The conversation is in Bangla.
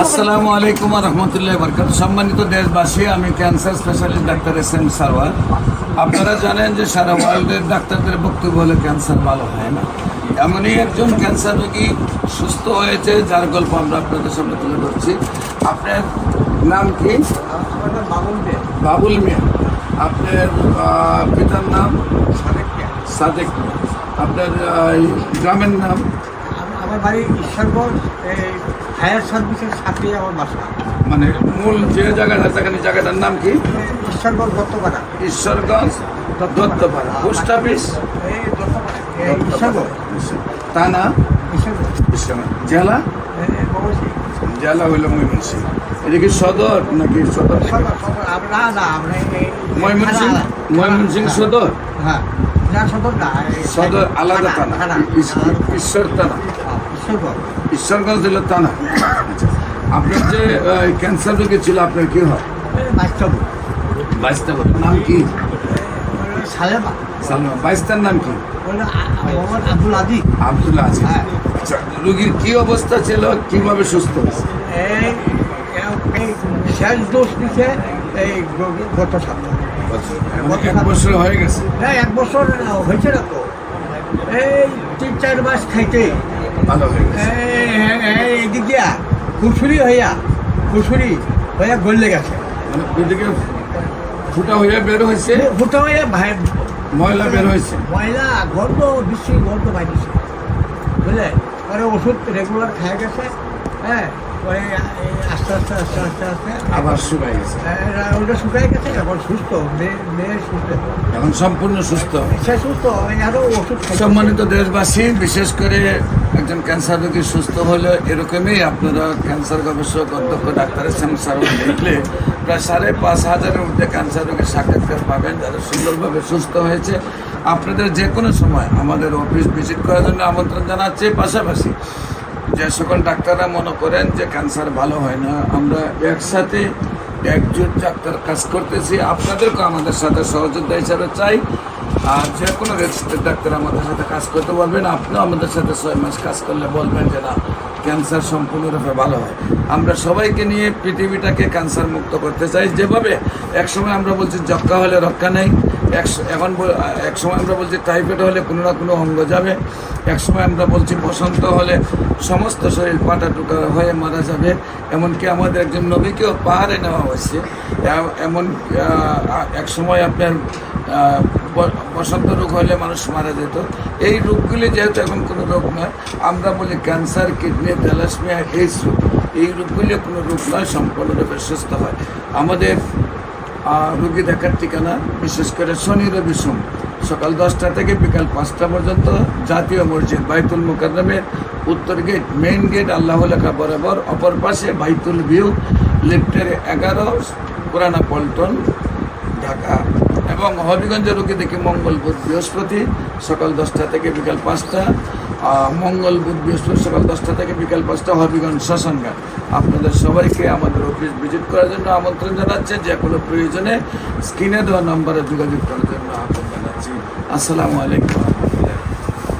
আসসালামু আলাইকুম রহমতুল্লাহ বরকাত। সম্মানিত দেশবাসী, আমি cancer specialist doctor SM Sarwar. আপনারা জানেন যে সারা ওয়ার্ল্ডের ডাক্তারদের বক্তব্য হলে ক্যান্সার ভালো হয় না। এমনই একজন ক্যান্সার রোগী সুস্থ হয়েছে, যার গল্প আমরা আপনাদের সামনে তুলে ধরছি। আপনার নাম কি? বাবুল মিয়া। আপনার পিতার নাম? সাদেক মিয়া। আপনার গ্রামের নাম? আমার বাড়ি ঈশ্বরগঞ্জ, এই ফায়ার সার্ভিসের সাথে আমার বাসা। মানে মূল যে জায়গাটা, জায়গাটার নাম কি? ঈশ্বরগঞ্জ দত্তপাড়া। ঈশ্বরগঞ্জ দত্তপাড়া। পোস্ট অফিস ঈশ্বরগঞ্জ থানা জেলা? জেলা হইল ময়মনসিংহ। এটা কি সদর নাকি সদর? ময়মনসিংহ সদর? হ্যাঁ, না সদর না, সদর আলাদা থানা, ঈশ্বর থানা, ঈশ্বরগঞ্জ জেলার থানা। আপনার যে ক্যান্সার রোগী ছিল, আপনার কি হয়? বাইশটা নাম কি? সালেমা। সালমা। বাইশটার নাম কি? আব্দুল আজিজ। আব্দুল আজিজ। আচ্ছা, রোগীর কি অবস্থা ছিল, কিভাবে সুস্থ হয়েছে? এই শেষ ডোজ দিচ্ছে এই গত সপ্তাহে। এক বছর হয়ে গেছে? না, এক বছর হয়েছে না তো, এই 3-4 মাস খাইতে ভালো হয়ে গেছে। এদিক দিয়া খুশুরি হইয়া গলে গেছে। মানে ওইদিকে ফুটা হয়ে বের হয়েছে, ফুটা হইয়া ময়লা বের হয়েছে, ময়লা গর্ব বিশ্রী গর্ব বাইরেছে, বুঝলে। পরে ওষুধ রেগুলার খাই গেছে। হ্যাঁ, পরে আস্তে আস্তে আবার শুকাই গেছে। ওটা শুকাই গেছে। এখন সুস্থ, মেয়ে সুস্থ, এখন সম্পূর্ণ সুস্থ। সে সুস্থ, আরও ওষুধ। সম্মানিত দেশবাসী, বিশেষ করে একজন ক্যান্সার রোগী সুস্থ হলে এরকমই আপনারা ক্যান্সার গবেষক অধ্যক্ষ ডাক্তার SM সারওয়ার দেখলে প্রায় 5,500-এর ঊর্ধ্বে ক্যান্সার রোগীর সাক্ষাৎকার পাবেন, যারা সুন্দরভাবে সুস্থ হয়েছে। আপনাদের যে কোনো সময় আমাদের অফিস ভিজিট করার জন্য আমন্ত্রণ জানাচ্ছি। পাশাপাশি যে সকল ডাক্তাররা মনে করেন যে ক্যান্সার ভালো হয় না, আমরা একসাথে একজোট ডাক্তার কাজ করতেছি, আপনাদেরকেও আমাদের সাথে সহযোগিতা হিসাবে চাই। আর যে কোনো রেজিস্টার্ড ডাক্তার আমাদের সাথে কাজ করতে বলবেন। আপনিও আমাদের সাথে 6 মাস কাজ করলে বলবেন যে না, ক্যান্সার সম্পূর্ণরূপে ভালো হয়। আমরা সবাইকে নিয়ে পৃথিবীটাকে ক্যান্সার মুক্ত করতে চাই। যেভাবে একসময় আমরা বলছি যক্ষ্মা হলে রক্ষা নেই, এখন একসময় আমরা বলছি টাইফয়েড হলে কোনো না কোনো অঙ্গ যাবে, একসময় আমরা বলছি বসন্ত হলে সমস্ত শরীর পাটা টুকা হয়ে মারা যাবে। এমনকি আমাদের একজন নবীকেও পাহাড়ে নেওয়া হয়েছে। এমন এক সময় আপনার বসন্ত রোগ হলে মানুষ মারা যেত। এই রোগগুলি যেহেতু এখন কোনো রোগ নয়, আমরা বলি ক্যান্সার, কিডনি, থ্যালাসেমিয়া, এইডস রোগ, এই রোগগুলি কোনো রোগ নয়, সম্পূর্ণরূপে সুস্থ হয়। আমাদের রোগী দেখার ঠিকানা বিশেষ করে শনি রবি সোম সকাল 10টা থেকে বিকাল 5টা পর্যন্ত জাতীয় মসজিদ বাইতুল মুকাররমের উত্তর গেট, মেইন গেট আল্লাহ লেখা বরাবর, অপর পাশে বাইতুল ভিউ, লিফটের 11, পুরানা পল্টন, ঢাকা। এবং হবিগঞ্জের রোগী দেখি মঙ্গল বুধ বৃহস্পতি সকাল 10টা থেকে বিকাল 5টা, মঙ্গল বুধ বৃহস্পতি সকাল 10টা থেকে বিকাল 5টা, হবিগঞ্জ শ্মশানঘাট। আপনাদের সবাইকে আমাদের অফিস ভিজিট করার জন্য আমন্ত্রণ জানাচ্ছে। যে কোনো প্রয়োজনে স্ক্রিনে দেওয়া নম্বরে যোগাযোগ করার জন্য আহ্বান জানাচ্ছি। আসসালামু আলাইকুম।